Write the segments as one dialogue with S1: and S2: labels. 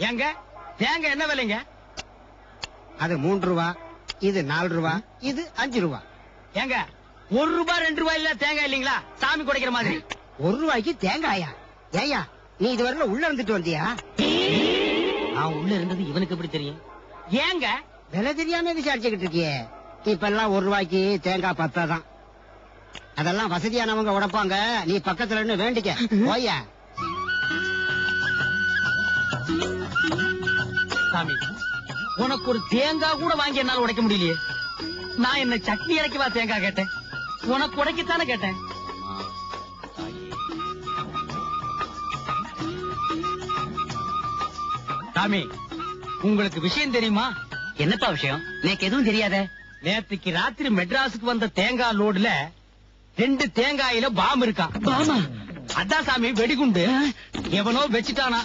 S1: ஏங்க தேங்காய் என்ன விலைங்க?
S2: அது 3 ரூபா, இது 4 ரூபா, இது 5 ரூபா.
S1: ஏங்க 1 ரூபா 2 ரூபாய் இல்ல தேங்காய் இல்லீங்களா? சாமி குடைக்கிற மாதிரி.
S2: 1 ரூபாய்க்கு தேங்காயா? ஏயா நீ இதுவரையில உள்ள இருந்துட்டு வந்தியா?
S1: நான் உள்ள இருந்தது இவனுக்கு எப்படி தெரியும்? ஏங்க
S2: விலை தெரியாம விசாரிச்சுக்கிட்டு இருக்கியே. இப்ப எல்லாம் 1 ரூபாய்க்கு தேங்காய் 10 தான். அதெல்லாம் வசதியானவங்க உடைப்பாங்க. நீ பக்கத்துல இருந்து வேண்டிக்க போயா.
S1: சாமி உனக்கு ஒரு தேங்காய் கூட வாங்கி என்னால உடைக்க முடியலையே. நான் என்ன சட்னி இறக்கவா தேங்காய் கேட்டேன்? உனக்கு உடைக்கத்தானே கேட்டேன். சாமி உங்களுக்கு விஷயம் தெரியுமா?
S3: என்னப்பா விஷயம்? எனக்கு எதுவும் தெரியாத.
S1: நேத்துக்கு ராத்திரி மெட்ராஸுக்கு வந்த தேங்காய் லோடுல 2 தேங்காயில பாம் இருக்கா.
S3: பாமா?
S1: அதான் சாமி வெடிகுண்டு. எவனோ வச்சுட்டானா.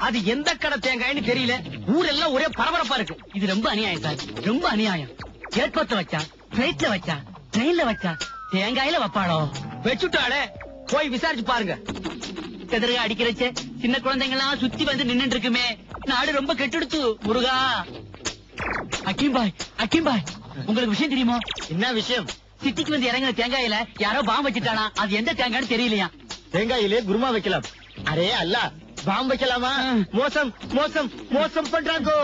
S1: அது எந்த கடை தேங்காய்னு தெரியல. ஊரெல்லாம் ஒரே பரபரப்பா இருக்கு.
S3: இது ரொம்ப அநியாயம் சார், ரொம்ப அநியாயம். ஏர்போர்ட்ல வச்சா, பிளைட்ல வச்சா, ட்ரெயின்ல வச்சா, தேங்காயில வைப்பாளோ?
S1: வச்சுட்டாளே போய் விசாரிச்சு பாருங்க.
S3: எதிர்க அடிக்கிறச்ச சின்ன குழந்தைங்க எல்லாம் சுத்தி வந்து நின்னுட்டு இருக்குமே. நாடு ரொம்ப கெட்டுடுத்து முருகா. அக்கீம் பாய் உங்களுக்கு விஷயம் தெரியுமா?
S1: என்ன விஷயம்?
S3: சிட்டிக்கு வந்து இறங்கின தேங்காயில யாரோ பாம்பு வச்சுட்டானா. அது எந்த தேங்காய்னு தெரியலையா.
S1: தேங்காயிலே குருமா வைக்கலாம். அரே அல்ல பாம் வைக்கலாமா? மோசம் மோசம் மோசம் பண்றாங்கோ.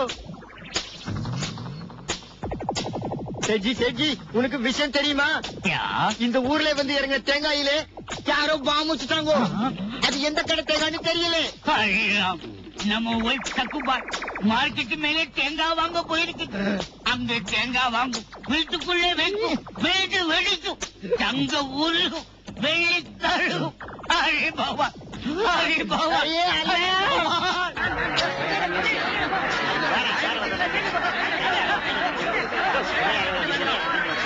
S1: செஜி உனக்கு விஷயம் தெரியுமா? இந்த ஊர்ல வந்து இறங்க தேங்காயிலே யாரோ பாம் வச்சுட்டாங்கோ. அது எந்த கடை தேங்காய்னு தெரியல.
S3: நம்ம ஒய்ஃப் சக்குபா மார்க்கெட் மேலே தேங்காய் வாங்க போயிருக்கு. அங்க தேங்காய் வாங்கும், வீட்டுக்குள்ளே வைக்கும், வீடு வெடிக்கும், தங்க ஊருக்கும், வெள்ளி தழும். ஹரி பாபா ஹரி பாபா.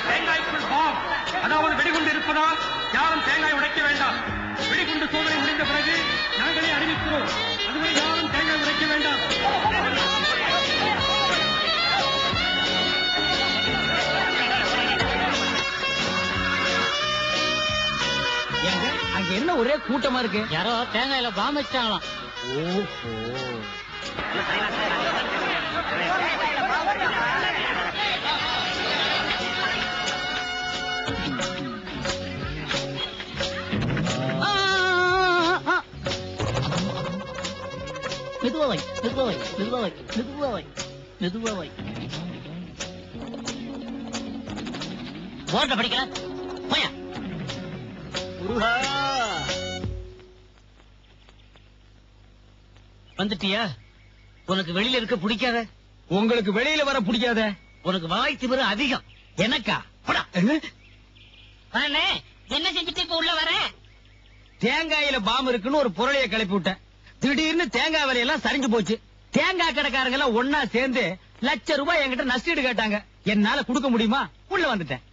S4: தேங்காய்க்குள் பாம், அதாவது வெடிகுண்டு இருப்பதால் யாரும் தேங்காய் உடைக்க வேண்டாம். வெடிகுண்டு சோதனை முடிந்த பிறகு நாங்களே அறிவிக்கிறோம். அதுவரை யாரும் தேங்காய் உடைக்க வேண்டாம்.
S1: ஏங்க அங்க என்ன ஒரே கூட்டமா இருக்கு?
S3: யாரோ தேங்காயில பாம்பு வச்சாங்களாம். மெதுவாவை போர்ட படிக்கல போயா. வந்துட்டியா? உனக்கு வெளியில இருக்க பிடிக்காத?
S1: உங்களுக்கு வெளியில வர பிடிக்காத?
S3: உனக்கு வாய் திமிரு அதிகம்.
S1: எனக்கா?
S3: என்ன செஞ்சுட்டு இப்ப உள்ள வர?
S1: தேங்காயில பாம் இருக்குன்னு ஒரு பொருளைய கிளப்பி விட்டேன். திடீர்னு தேங்காய் விலையெல்லாம் சரிஞ்சு போச்சு. தேங்காய் கடைக்காரங்க எல்லாம் ஒன்னா சேர்ந்து லட்ச ரூபாய் என்கிட்ட நஷ்டீடு கேட்டாங்க. என்னால கொடுக்க முடியுமா? உள்ள வந்துட்டேன்.